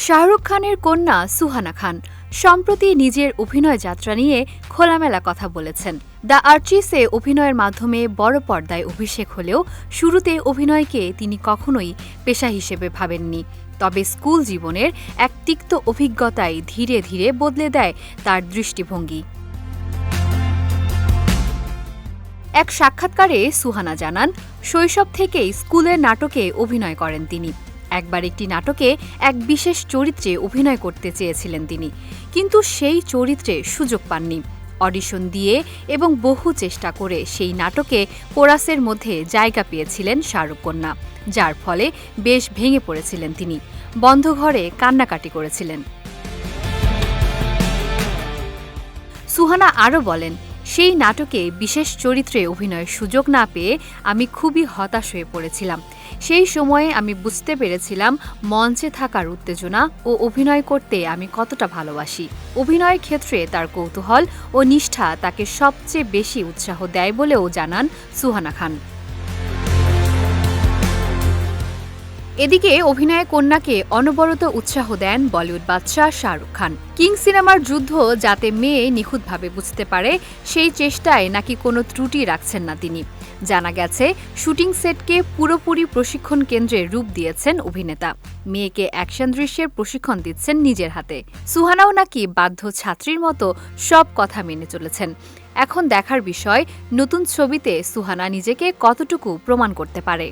শাহরুখ খানের কন্যা সুহানা খান সম্প্রতি নিজের অভিনয় যাত্রা নিয়ে খোলামেলা কথা বলেছেন। দ্য আর্চিসে অভিনয়ের মাধ্যমে বড় পর্দায় অভিষেক হলেও শুরুতে অভিনয়কে তিনি কখনোই পেশা হিসেবে ভাবেননি। তবে স্কুল জীবনের এক তিক্ত অভিজ্ঞতাই ধীরে ধীরে বদলে দেয় তার দৃষ্টিভঙ্গি। এক সাক্ষাৎকারে সুহানা জানান, শৈশব থেকেই স্কুলের নাটকে অভিনয় করেন তিনি। একবার একটি নাটকে এক বিশেষ চরিত্রে অভিনয় করতে চেয়েছিলেন তিনি, কিন্তু সেই চরিত্রে সুযোগ পাননি। অডিশন দিয়ে এবং বহু চেষ্টা করে সেই নাটকে কোরাসের মধ্যে জায়গা পেয়েছিলেন শাহরুখ কন্যা, যার ফলে বেশ ভেঙে পড়েছিলেন তিনি। বন্ধ ঘরে কান্নাকাটি করেছিলেন। সুহানা আরও বলেন, সেই নাটকে বিশেষ চরিত্রে অভিনয়ের সুযোগ না পেয়ে আমি খুবই হতাশ হয়ে পড়েছিলাম। সেই সময়ে আমি বুঝতে পেরেছিলাম মঞ্চে থাকার উত্তেজনা ও অভিনয় করতে আমি কতটা ভালোবাসি। অভিনয়ের ক্ষেত্রে তার কৌতূহল ও নিষ্ঠা তাকে সবচেয়ে বেশি উৎসাহ দেয় বলেও জানান সুহানা খান। এদিকে অভিনয়ে কন্যাকে অনবরত উৎসাহ দেন বলিউড বাদশাহ শাহরুখ খান। কিং সিনেমার যুদ্ধ যাতে মেয়ে নিখুঁতভাবে বুঝতে পারে, সেই চেষ্টায় নাকি কোনো ত্রুটি রাখছেন না তিনি। জানা গেছে, শুটিং সেটকে পুরোপুরি প্রশিক্ষণ কেন্দ্রে রূপ দিয়েছেন অভিনেতা। মেয়েকে অ্যাকশন দৃশ্যের প্রশিক্ষণ দিচ্ছেন নিজের হাতে। সুহানাও নাকি বাধ্য ছাত্রীর মতো সব কথা মেনে চলেছেন। এখন দেখার বিষয়, নতুন ছবিতে সুহানা নিজেকে কতটুকু প্রমাণ করতে পারে।